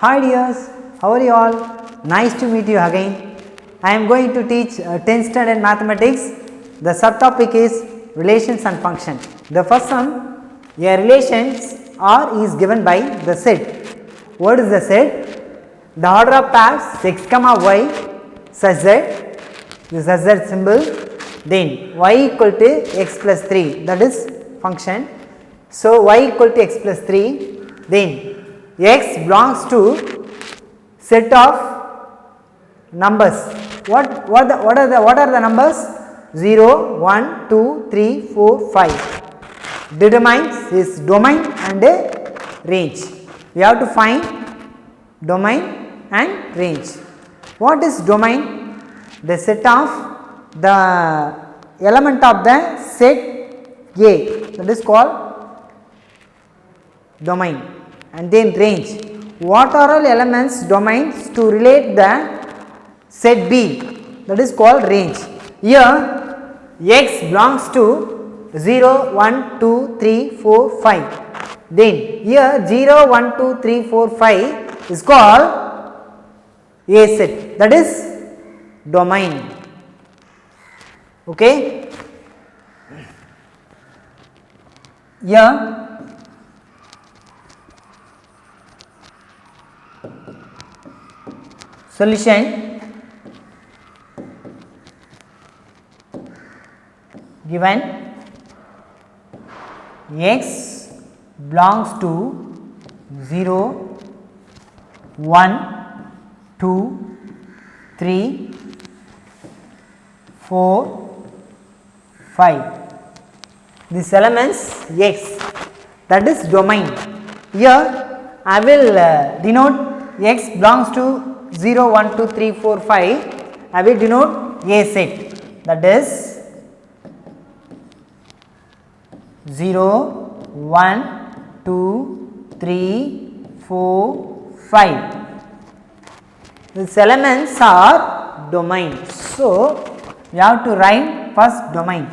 Hi dears, how are you all? Nice to meet you again. I am going to teach 10th standard mathematics. The subtopic is relations and function. The first one, a relations R is given by the set. What is the set? The order of pairs x comma y such that this is z symbol, then y equal to x plus 3, that is function. So y equal to x plus 3, then x belongs to set of numbers. What are the numbers? 0, 1, 2, 3, 4, 5. Determines its domain and range. We have to find domain and range. What is domain? The set of the element of the set A, that is called domain. And then range. What are all elements domains to relate the set B, that is called range. Here x belongs to 0, 1, 2, 3, 4, 5. Then here 0, 1, 2, 3, 4, 5 is called A set, that is domain. Okay. Here solution given x belongs to 0, 1, 2, 3, 4, 5. These elements x, that is domain. Here I will denote x belongs to 0, 1, 2, 3, 4, 5, I will denote A set, that is 0, 1, 2, 3, 4, 5. These elements are domain. So, we have to write first domain.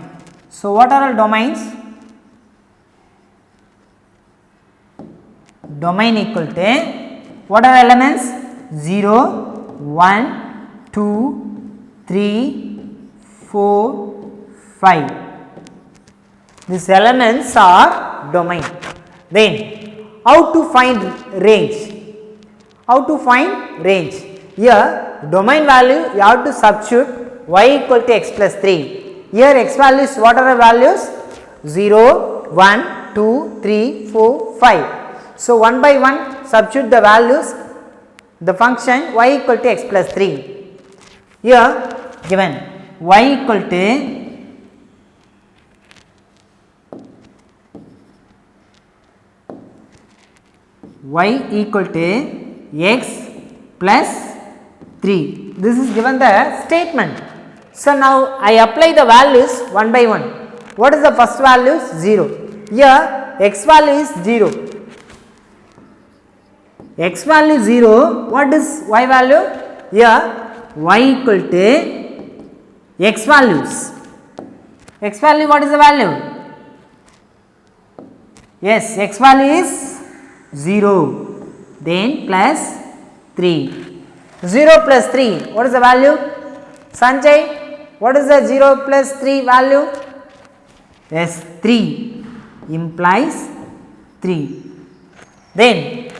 So, what are all domains? Domain equal to, what are elements? 0, 1, 2, 3, 4, 5. These elements are domain. Then how to find range? How to find range? Here domain value you have to substitute y equal to x plus 3. Here x values, what are the values? 0, 1, 2, 3, 4, 5. So one by one substitute the values. The function y equal to x plus 3. Here given y equal to x plus 3. This is given the statement. So now I apply the values one by one. What is the first value? 0. Here x value is 0. X value 0, what is y value? Here y equal to x values. X value, what is the value? Yes, x value is 0, then plus 3. 0 plus 3, what is the value? Sanjay, what is the 0 plus 3 value? Yes, 3 implies 3. Then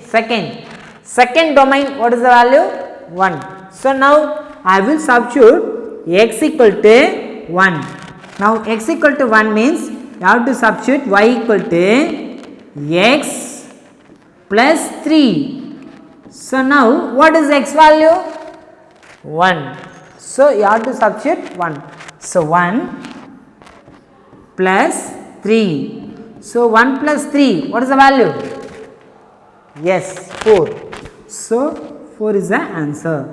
second domain, what is the value? 1. So now I will substitute x equal to 1. Now x equal to 1 means you have to substitute y equal to x plus 3. So now what is x value? 1. So you have to substitute 1. So 1 plus 3. So 1 plus 3, what is the value? Yes, 4. So 4 is the answer.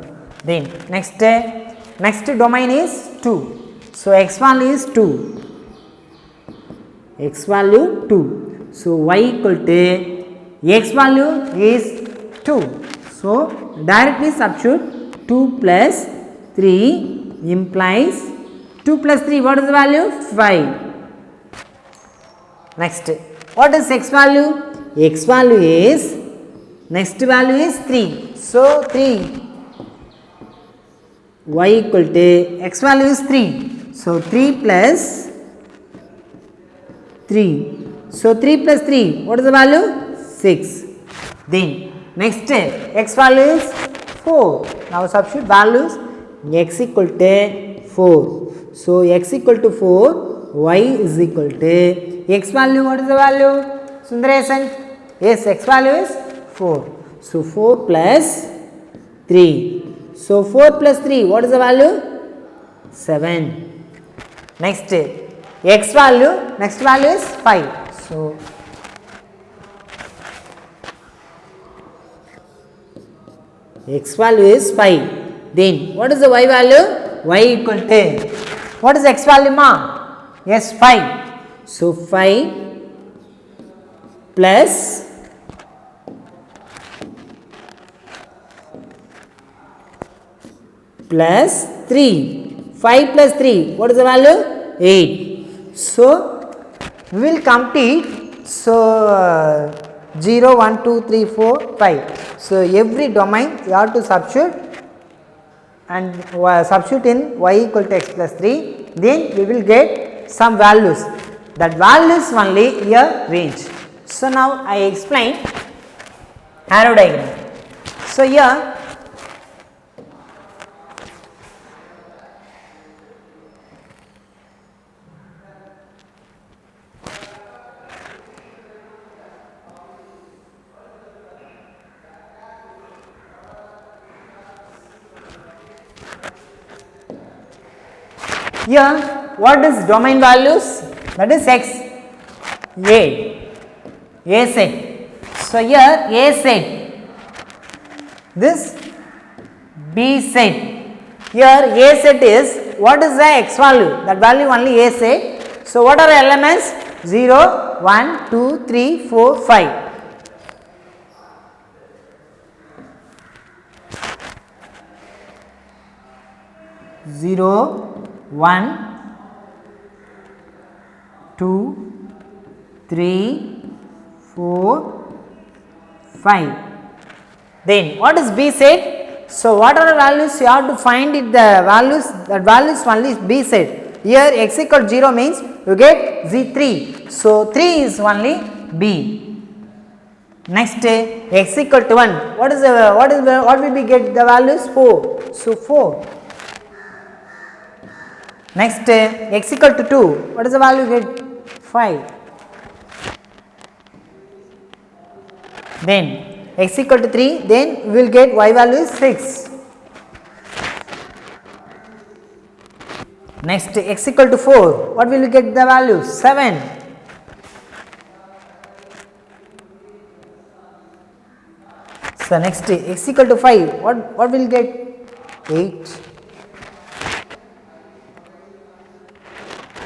Then next domain is 2. So x value is 2. X value 2. So y equal to x value is 2. So directly substitute 2 plus 3 implies 2 plus 3, what is the value? 5. Next, what is x value? X value is Next value is 3. So 3. Y equal to x value is 3. So 3 plus 3. So 3 plus 3, what is the value? 6. Then next x value is 4. Now substitute values. X equal to 4. So x equal to 4, y is equal to x value. What is the value? Sundaresan? Yes, x value is 4. So 4 plus 3. So 4 plus 3, what is the value? 7. Next x value, next value is 5. So x value is 5. Then what is the y value? Y equal to, what is x value ma? Yes, 5. So 5 plus 3. 5 plus 3, what is the value? 8. So we will complete. So 0, 1, 2, 3, 4, 5. So every domain you have to substitute and substitute in y equal to x plus 3. Then we will get some values. That values only here range. So now I explain arrow diagram. So here here what is domain values? That is x, a set. So here a set, this b set. Here a set is, what is the x value? That value only a set. So what are the elements? 0, 1, 2, 3, 4, 5. 0, 1, 2, 3, 4, 5. Then what is b set? So what are the values? You have to find it, the values, that values only is b set. Here x equal to 0 means you get z3. So 3 is only b. Next x equal to 1. What will we get the values? 4. So 4. Next x equal to 2, what is the value get? 5. Then x equal to 3, then we will get y value is 6. Next x equal to 4, what will we get the value? 7. So next x equal to 5, what will get? 8.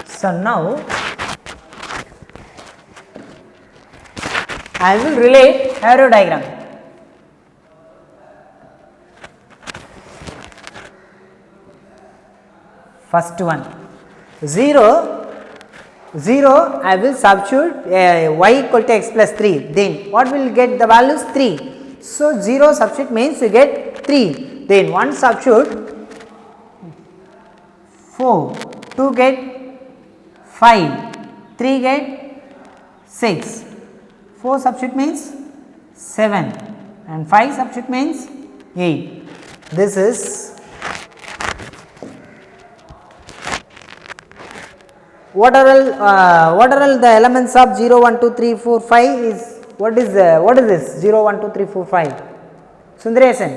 So now I will relate arrow diagram. First one, 0, 0 I will substitute y equal to x plus 3. Then what will get the values? 3. So 0 substitute means you get 3. Then 1 substitute 4, 2 get 5, 3 get 6, 4 substitute means 7 and 5 substitute means 8. This is what are all the elements of 0, 1, 2, 3, 4, 5 is, what is this 0, 1, 2, 3, 4, 5? Sundaresan?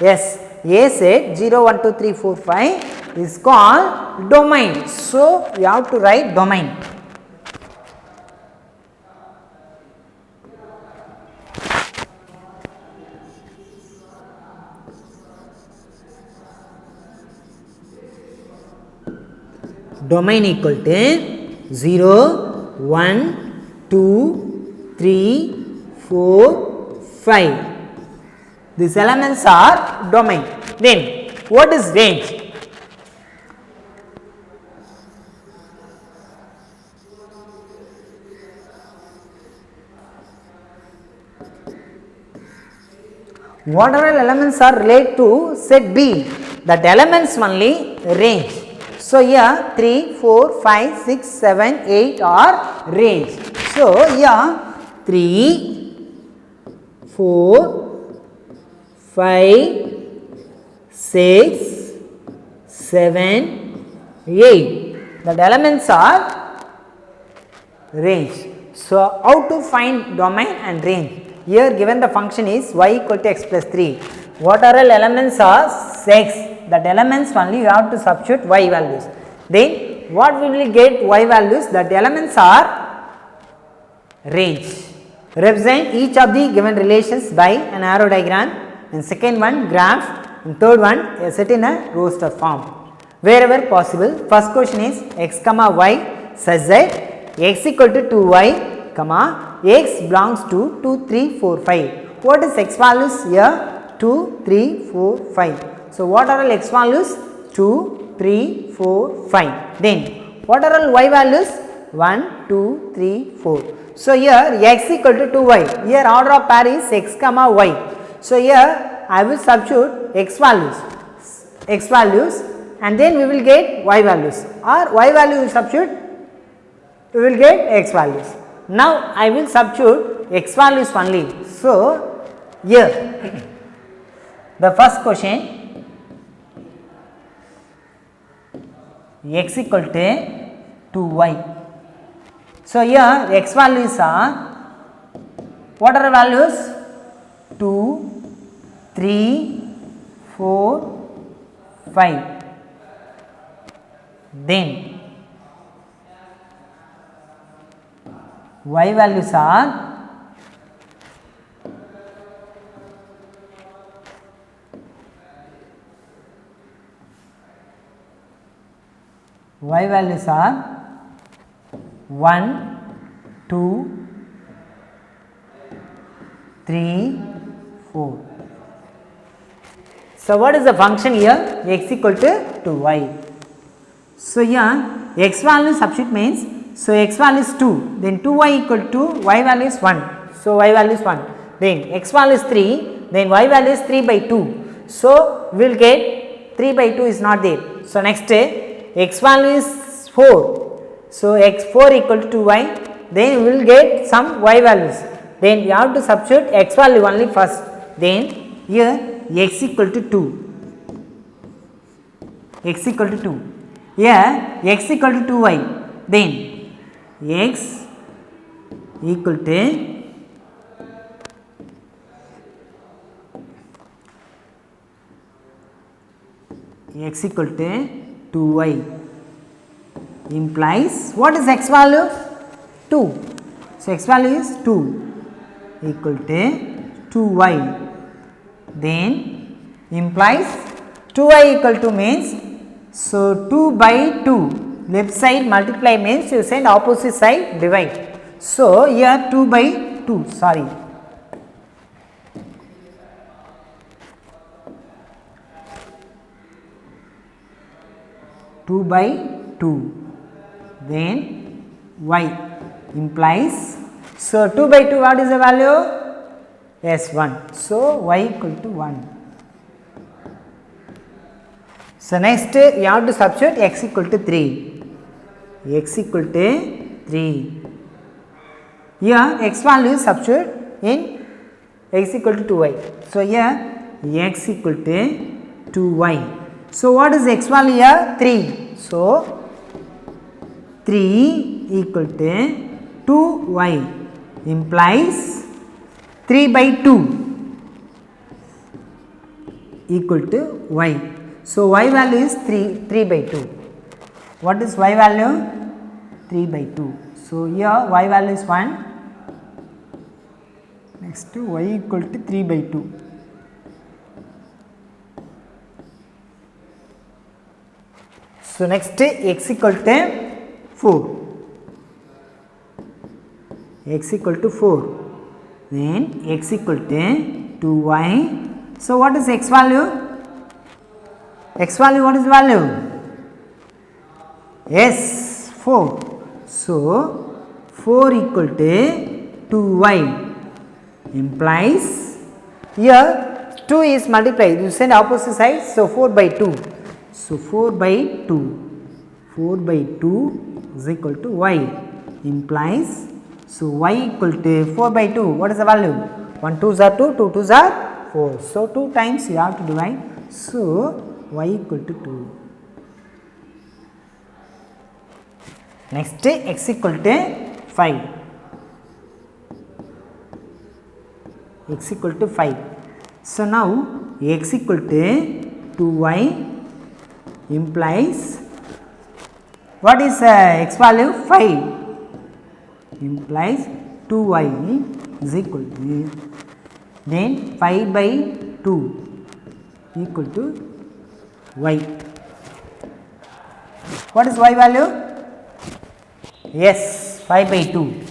Yes, a set 0, 1, 2, 3, 4, 5 is called domain. So you have to write domain. Domain equal to 0, 1, 2, 3, 4, 5. These elements are domain. Then what is range? What are elements are related to set B? That elements only range. So here 3, 4, 5, 6, 7, 8 are range. So here 3, 4, 5, 6, 7, 8. That elements are range. So how to find domain and range? Here given the function is y equal to x plus 3. What are all elements are x? That elements only you have to substitute y values. Then what will we get y values? That elements are range. Represent each of the given relations by an arrow diagram, and second one graph, and third one set in a roster form. Wherever possible, first question is x comma y such that x equal to 2y comma x belongs to 2, 3, 4, 5. What is x values here? 2, 3, 4, 5. So what are all x values? 2, 3, 4, 5. Then what are all y values? 1, 2, 3, 4. So here x equal to 2y. Here order of pair is x comma y. So here I will substitute x values, and then we will get y values, or y value substitute, we will get x values. Now I will substitute x values only. So here the first question, x equal to 2y. So here x values are, what are the values? 2, 3, 4, 5. Then y values are y values are 1, 2, 3, 4. So what is the function here? X equal to 2y. So here x value substitute means, so x value is 2, then 2y equal to y value is 1. So y value is 1. Then x value is 3, then y value is 3 by 2. So we will get 3 by 2 is not there. So next x value is 4. So x 4 equal to 2y, then we will get some y values. Then you have to substitute x value only first. Then here x equal to 2. X equal to 2. Here x equal to 2y. Then x equal to x equal to 2y implies, what is x value? 2. So x value is 2 equal to 2y. Then implies 2y equal to means, so 2 by 2, left side multiply means you send opposite side divide. So here 2 by 2, sorry. Two by 2. Then y implies, so 2 by 2 what is the value? Yes, 1. So y equal to 1. So next you have to substitute x equal to 3. X equal to 3. Here x value substitute in x equal to 2y. So here x equal to 2y. So what is x value here? 3. So 3 equal to 2y implies 3 by 2 equal to y. So y value is 3 by 2. What is y value? 3 by 2. So here y value is 1. Next to y equal to 3 by 2. So next x equal to 4. X equal to 4. Then x equal to 2y. So what is x value? X value, what is the value? Yes, 4. So 4 equal to 2y implies, here 2 is multiplied, you send opposite side, so 4 by 2. So 4 by 2, 4 by 2 is equal to y, implies, so y equal to 4 by 2, what is the value? 1 2s are 2, 2 2s are 4. So 2 times you have to divide, so y equal to 2. Next x equal to 5, x equal to 5. So now x equal to 2y implies, what is x value? 5, implies 2y is equal to, then 5 by 2 equal to y. What is y value? Yes, 5 by 2.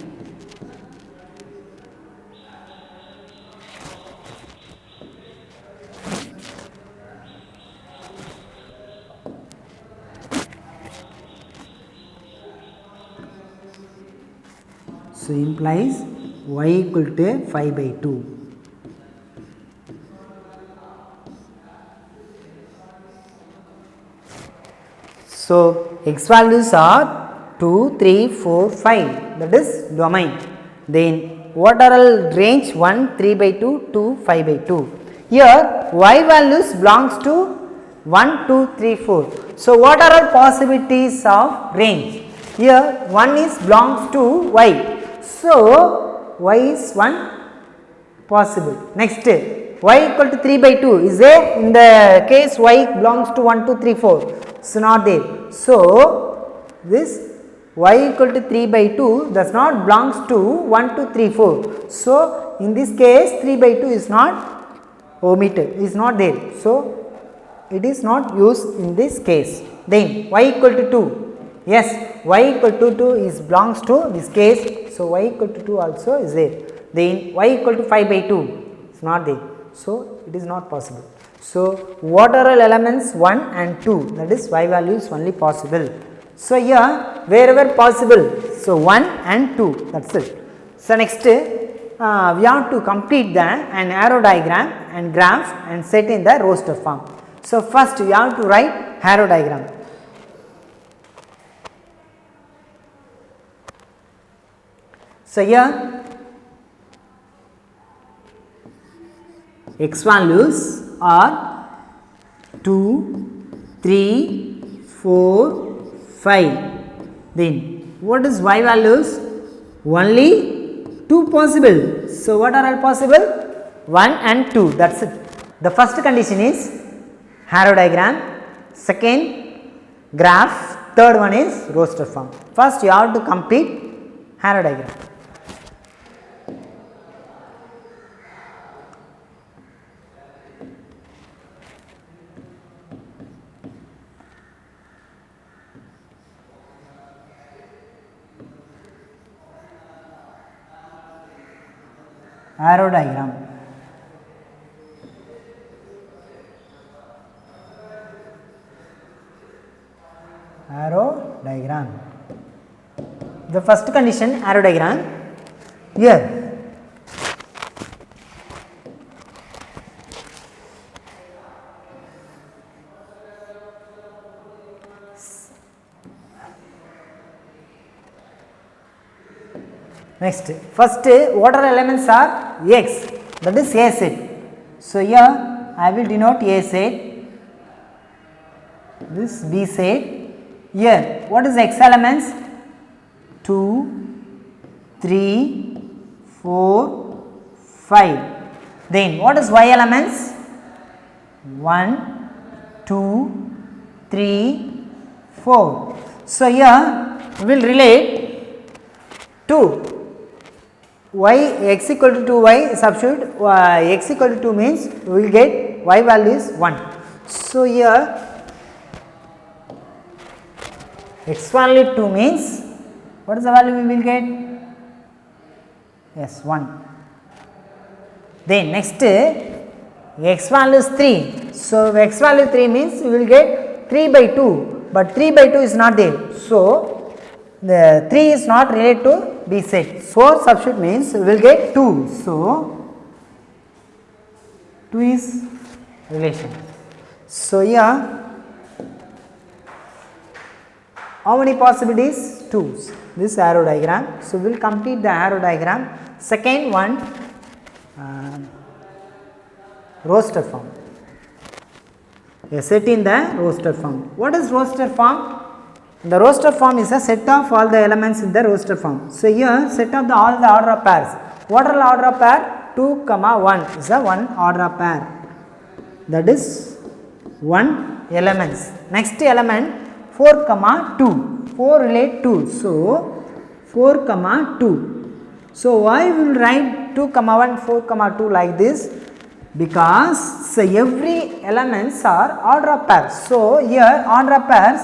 So implies y equal to 5 by 2. So x values are 2, 3, 4, 5, that is domain. Then what are all range? 1, 3 by 2, 2, 5 by 2. Here y values belongs to 1, 2, 3, 4. So what are all possibilities of range? Here 1 is belongs to y. So y is 1 possible. Next y equal to 3 by 2 is there? In the case y belongs to 1, 2, 3, 4. It's not there. So this y equal to 3 by 2 does not belongs to 1, 2, 3, 4. So in this case 3 by 2 is not omitted, is not there. So it is not used in this case. Then y equal to 2. Yes, y equal to 2 is belongs to this case. So y equal to 2 also is there. Then y equal to 5 by 2 is not there. So it is not possible. So what are all elements 1 and 2, that is y value is only possible. So here wherever possible, so 1 and 2, that's it. So next we have to complete an arrow diagram and graph and set in the roster form. So first you have to write arrow diagram. So here x values are 2, 3, 4, 5. Then what is y values? Only 2 possible. So what are all possible? 1 and 2, that's it. The first condition is arrow diagram, second graph, third one is roster form. First you have to complete arrow diagram. Arrow diagram. Arrow diagram. The first condition arrow diagram. Here next, first what are elements are x, that is A set. So here I will denote A set, this B set. Here what is x elements? 2, 3, 4, 5. Then what is y elements? 1, 2, 3, 4. So here we will relate 2. Y x equal to 2y, substitute x equal to 2 means we will get y value is 1. So here x value 2 means what is the value we will get? Yes, 1. Then next x value is 3. So x value 3 means we will get 3 by 2, but 3 by 2 is not there. So the 3 is not related to B set. So substitute means we will get 2. So 2 is relation. So here how many possibilities? 2. This arrow diagram. So we will complete the arrow diagram. Second one, roster form. A set in the roster form. What is roster form? The roster form is a set of all the elements in the roster form. So here set of all the order of pairs. What are the order of pair? 2, 1 is a one order of pair. That is one elements. Next element 4, 2. 4 relate 2. So 4, 2. So why we will write 2, 1, 4, 2 like this? Because every elements are order of pairs. So here order of pairs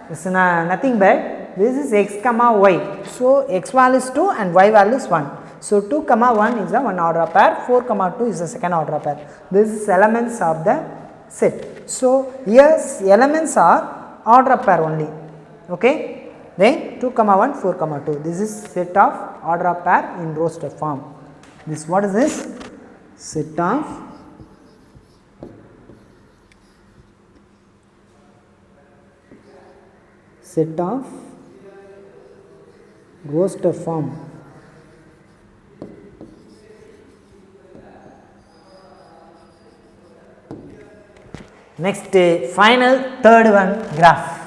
is nothing but this is x, y. So x value is 2 and y value is 1. So 2, 1 is a one order of pair, 4, 2 is the second order of pair. This is elements of the set. So here elements are order of pair only. Okay. Then 2, 1, 4, 2. This is set of order of pair in roster form. This what is this? Set of roster form. Next final third one, graph.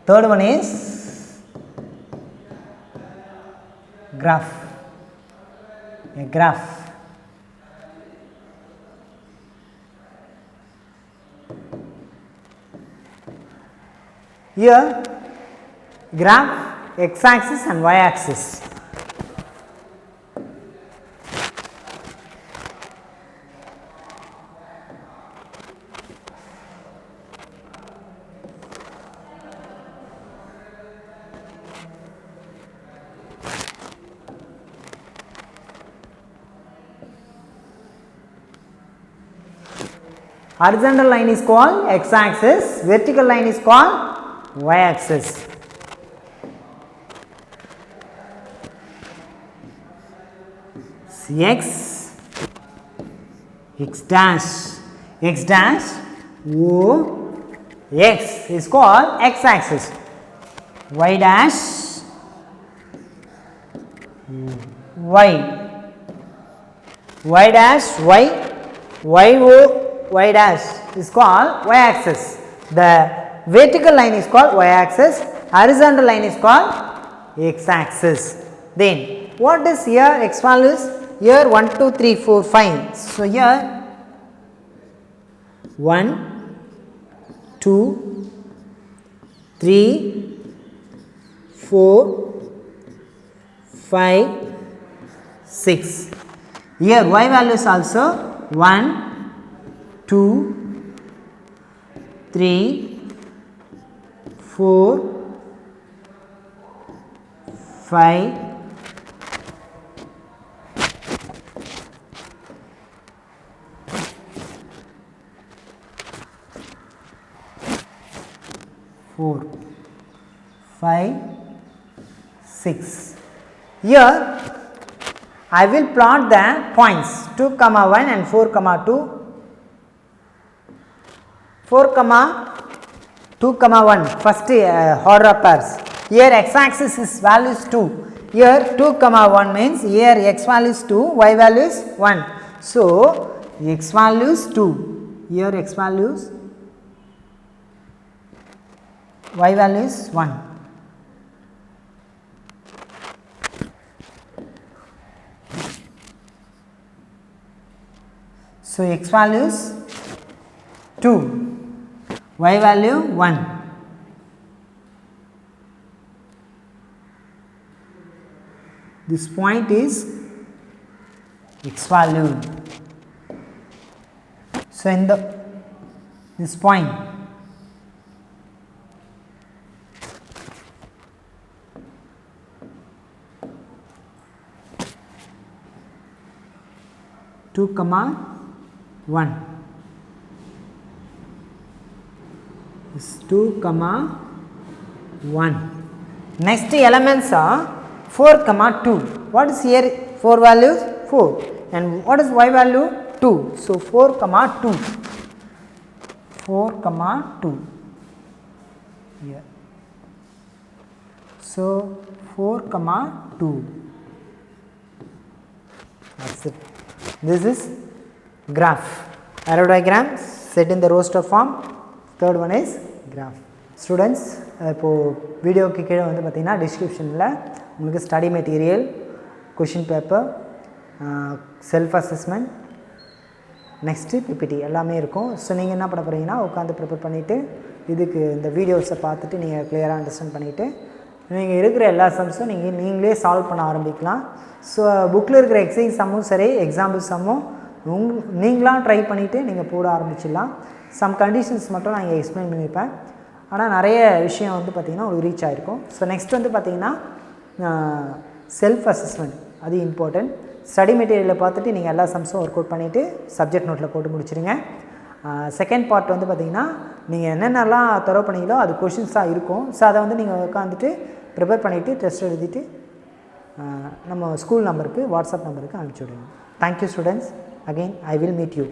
Third one is graph. A graph. Here graph x axis and y axis. Horizontal line is called x axis, vertical line is called y axis. X dash O x is called x axis, y dash y dash y o y dash is called y axis. The vertical line is called y axis, horizontal line is called x axis. Then what is here x values? Here 1, 2, 3, 4, 5. So here 1, 2, 3, 4, 5, 6. Here y values also 1, 2, 3, 4, 5, 4, 5, 6. Here I will plot the points 2, 1 and 4, 2. 4, 2, 1 first order of pairs. Here x axis is value is 2. Here 2, 1 means here x value is 2, y value is 1. So x value is 2. Here x value is, y value is 1. So x value is 2, y value 1. This point is x value. So in this point two, 1. This 2, 1. Next elements are 4, 2. What is here 4 values? 4. And what is y value? 2. So 4 comma 2. 4 comma 2. Here. So 4 comma 2. That's it. This is graph. Arrow diagram set in the roster form. Third one is graph. Students, இப்போ வீடியோக்கு கீழே வந்து பார்த்தீங்கன்னா டிஸ்கிரிப்ஷனில் உங்களுக்கு study material, question paper, self assessment, next PPT எல்லாமே இருக்கும். So நீங்கள் என்ன பண்ண போகிறீங்கன்னா உட்காந்து ப்ரிப்பேர் பண்ணிவிட்டு இதுக்கு இந்த வீடியோஸை பார்த்துட்டு நீங்கள் கிளியராக அண்டர்ஸ்டாண்ட் பண்ணிவிட்டு நீங்கள் இருக்கிற எல்லா சம்ஸும் நீங்களே சால்வ் பண்ண ஆரம்பிக்கலாம். ஸோ புக்கில் இருக்கிற எக்ஸசைஸ் சம்மும் சரி, எக்ஸாம்பிள் சம்மும் நீங்களாம் ட்ரை பண்ணிவிட்டு நீங்கள் போட ஆரம்பிச்சிடலாம். சம் கண்டிஷன்ஸ் மட்டும் நான் இங்கே எக்ஸ்பிளைன் பண்ணியிருப்பேன். ஆனால் நிறைய விஷயம் வந்து பார்த்திங்கன்னா உங்களுக்கு ரீச் ஆகிருக்கும். ஸோ நெக்ஸ்ட் வந்து பார்த்திங்கன்னா செல்ஃப் அசஸ்மெண்ட், அது இம்பார்ட்டன்ட். ஸ்டடி மெட்டீரியலை பார்த்துட்டு நீங்கள் எல்லா சம்ஸும் ஒர்க் அவுட் பண்ணிவிட்டு சப்ஜெக்ட் நோட்டில் போட்டு முடிச்சிடுங்க. செகண்ட் பார்ட் வந்து பார்த்திங்கன்னா நீங்கள் என்னென்னலாம் தரவு பண்ணீங்களோ அது கொஷின்ஸாக இருக்கும். ஸோ அதை வந்து நீங்கள் உட்காந்துட்டு ப்ரிப்பேர் பண்ணிவிட்டு டெஸ்ட் எழுதிட்டு நம்ம ஸ்கூல் நம்பருக்கு, வாட்ஸ்அப் நம்பருக்கு அனுப்பிச்சி விடுங்க. Thank you students. Again, I will meet you.